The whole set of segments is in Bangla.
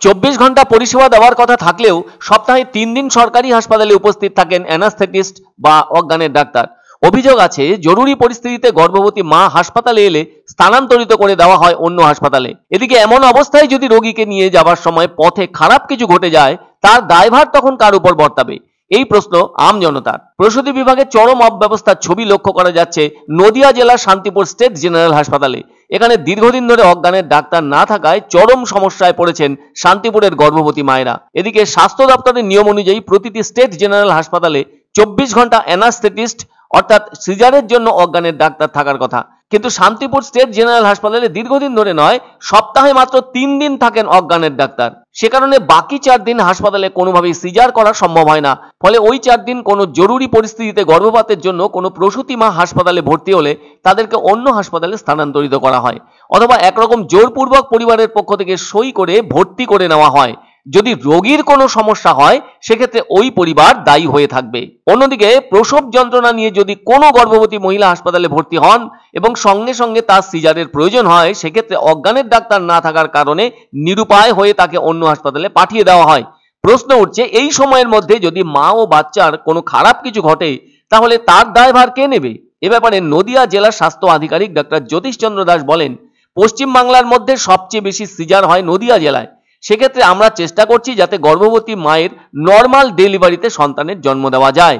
24 ঘন্টা পরিষেবা দেওয়ার কথা থাকলেও সপ্তাহে 3 দিন সরকারি হাসপাতালে উপস্থিত থাকেন অ্যানাস্থেটিস্ট বা অজ্ঞানের ডাক্তার। অভিযোগ আছে, জরুরি পরিস্থিতিতে গর্ভবতী মা হাসপাতালে এলে স্থানান্তরিত করে দেওয়া হয় অন্য হাসপাতালে। এদিকে এমন অবস্থায় যদি রোগীকে নিয়ে যাওয়ার সময় পথে খারাপ কিছু ঘটে যায়, তার দায়ভার তখন কার উপর বর্তাবে, এই প্রশ্ন আম জনতার। প্রসূতি বিভাগের চরম অব্যবস্থার ছবি লক্ষ্য করা যাচ্ছে নদিয়া জেলার শান্তিপুর স্টেট জেনারেল হাসপাতালে। এখানে দীর্ঘদিন ধরে অজ্ঞানের ডাক্তার না থাকায় চরম সমস্যায় পড়েছেন শান্তিপুরের গর্ভবতী মায়েরা। এদিকে স্বাস্থ্য দপ্তরের নিয়ম অনুযায়ী প্রতিটি স্টেট জেনারেল হাসপাতালে 24 ঘন্টা অ্যানাস্থেটিস্ট অর্থাৎ সিজারের জন্য অজ্ঞানের ডাক্তার থাকার কথা, কিন্তু শান্তিপুর স্টেট জেনারেল হাসপাতালে দীর্ঘদিন ধরে নয়, সপ্তাহে মাত্র 3 দিন থাকেন অজ্ঞানের ডাক্তার। সে কারণে বাকি 4 দিন হাসপাতালে কোনোভাবেই সিজার করা সম্ভব হয় না। ফলে ওই 4 দিন কোনো জরুরি পরিস্থিতিতে গর্ভপাতের জন্য কোনো প্রসূতি মা হাসপাতালে ভর্তি হলে তাদেরকে অন্য হাসপাতালে স্থানান্তরিত করা হয়, অথবা একরকম জোরপূর্বক পরিবারের পক্ষ থেকে সই করে ভর্তি করে নেওয়া হয়। যদি রোগীর কোনো সমস্যা হয় সেক্ষেত্রে ওই পরিবার দায়ী হয়ে থাকবে। অন্যদিকে প্রসব যন্ত্রণা নিয়ে যদি কোনো গর্ভবতী মহিলা হাসপাতালে ভর্তি হন এবং সঙ্গে সঙ্গে তার সিজারের প্রয়োজন হয়, সেক্ষেত্রে অজ্ঞানের ডাক্তার না থাকার কারণে নিরুপায় হয়ে তাকে অন্য হাসপাতালে পাঠিয়ে দেওয়া হয়। প্রশ্ন উঠছে, এই সময়ের মধ্যে যদি মা ও বাচ্চার কোনো খারাপ কিছু ঘটে তাহলে তার দায়ভার কে নেবে? এ ব্যাপারে নদিয়া জেলার স্বাস্থ্য আধিকারিক ডক্টর জ্যোতিষ চন্দ্র দাস বলেন, পশ্চিম বাংলার মধ্যে সবচেয়ে বেশি সিজার হয় নদিয়া জেলায়। সেক্ষেত্রে আমরা চেষ্টা করছি যাতে গর্ভবতী মায়ের নর্মাল ডেলিভারিতে সন্তানের জন্ম দেওয়া যায়।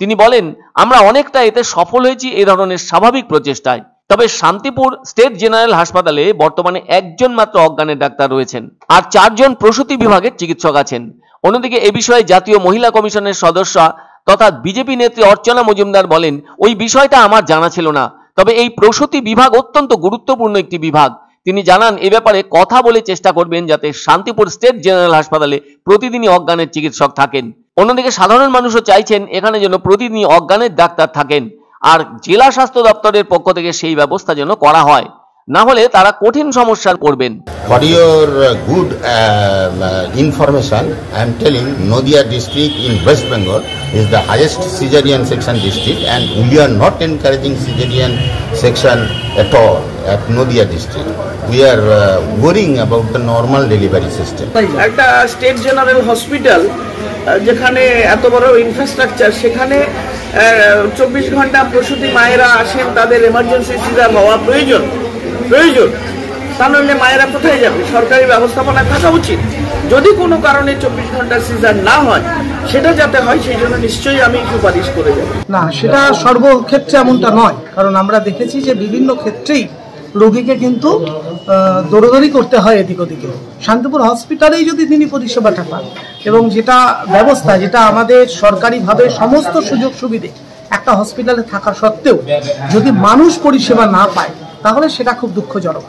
তিনি বলেন, আমরা অনেকটা এতে সফল হয়েছি এই ধরনের স্বাভাবিক প্রচেষ্টায়। তবে শান্তিপুর স্টেট জেনারেল হাসপাতালে বর্তমানে একজন মাত্র অজ্ঞানের ডাক্তার রয়েছেন আর 4 জন প্রসূতি বিভাগের চিকিৎসক আছেন। অন্যদিকে এ বিষয়ে জাতীয় মহিলা কমিশনের সদস্য তথা বিজেপি নেত্রী অর্চনা মজুমদার বলেন, ওই বিষয়টা আমার জানা ছিল না, তবে এই প্রসূতি বিভাগ অত্যন্ত গুরুত্বপূর্ণ একটি বিভাগ। তিনি জানান, এ ব্যাপারে কথা বলে চেষ্টা করবেন যাতে শান্তিপুর স্টেট জেনারেল হাসপাতালে প্রতিদিনই অজ্ঞানের চিকিৎসক থাকেন। অন্যদিকে সাধারণ মানুষও চাইছেন এখানে যেন প্রতিদিনই অজ্ঞানের ডাক্তার থাকেন, আর জেলা স্বাস্থ্য দপ্তরের পক্ষ থেকে সেই ব্যবস্থা যেন করা হয়, না হলে তারা কঠিন সমস্যায় পড়বেন। For your good information, I am telling Nadia district in West Bengal is the highest cesarean section district, and we are not encouraging cesarean section at all at Nadia district. We are worrying about the normal delivery system. একটা স্টেট জেনারেল হসপিটাল যেখানে এত বড় ইনফ্রাস্ট্রাকচার, সেখানে 24 ঘন্টা প্রসূতি মায়েরা আসেন, তাদের এমার্জেন্সি সিজার হওয়া প্রয়োজন। তা নইলে মায়েরা কোথায় যাবে? সরকারি ব্যবস্থাপনায় থাকা উচিত। যদি কোনো কারণে 24 ঘন্টা সিজার না হয়, সেটা যাতে হয় সেই জন্য নিশ্চয়ই আমি সুপারিশ করে যাব। না, সেটা সর্বক্ষেত্রে এমনটা নয়, কারণ আমরা দেখেছি যে বিভিন্ন ক্ষেত্রেই রোগীকে কিন্তু দৌড়দৌড়ি করতে হয় এদিক ওদিকে। শান্তিপুর হসপিটালেই যদি তিনি পরিষেবাটা পান এবং যেটা ব্যবস্থা, যেটা আমাদের সরকারিভাবে সমস্ত সুযোগ সুবিধে একটা হসপিটালে থাকা সত্ত্বেও যদি মানুষ পরিষেবা না পায়, তাহলে সেটা খুব দুঃখজনক।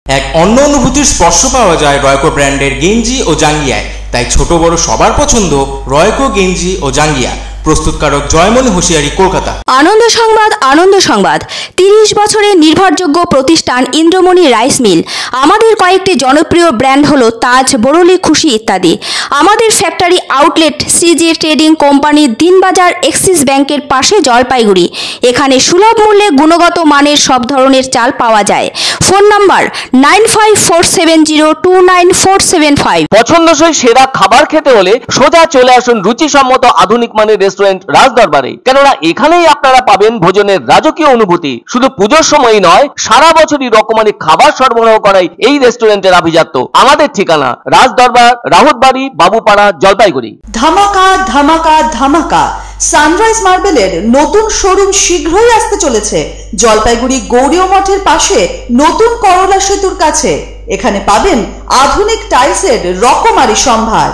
এক অন্য অনুভূতির স্পর্শ পাওয়া যায় রয়কো ব্র্যান্ডের গেঞ্জি ও জাঙ্গিয়ায়। তাই ছোট বড় সবার পছন্দ রয়কো গেঞ্জি ও জাঙ্গিয়া। প্রস্তুতকারক জয়মনি হোশিয়ারি, কলকাতা। আনন্দ সংবাদ, আনন্দ সংবাদ। 30 বছরের নির্ভরযোগ্য প্রতিষ্ঠান ইন্দ্রমণি রাইস মিল। আমাদের কয়েকটি জনপ্রিয় ব্র্যান্ড হলো তাজ, বরলি, খুশি ইত্যাদি। আমাদের factory outlet CG trading company, Dinbazar, axis ব্যাংকের পাশে, জলপাইগুড়ি। এখানে সুলভ মূল্যে গুণগত মানের সব ধরনের চাল পাওয়া যায়। Phone number 9547029475। পছন্দসই সেরা খাবার খেতে হলে সোজা চলে আসুন রুচিসম্মত আধুনিক মানের রেস্টুরেন্ট রাজদরবারে। কেননা এখানেই আপনারা পাবেন ভোজনের রাজকীয় অনুভূতি। শুধু পুজোর সময়ই নয়, সারা বছরই রকমারি খাবার সরবরাহ করাই এই রেস্টুরেন্টের আভিজাত্য। আমাদের ঠিকানা রাজদরবার, রাহুতবাড়ি, বাবুপাড়া, জলপাইগুড়ি। ধামাকা ধামাকা ধামাকা! সানরাইজ মার্বেলের নতুন শোরুম শীঘ্রই আসতে চলেছে জলপাইগুড়ি গৌরীয় মঠের পাশে নতুন করলা সেতুর কাছে। এখানে পাবেন আধুনিক টাইলসের রকমারি সম্ভার।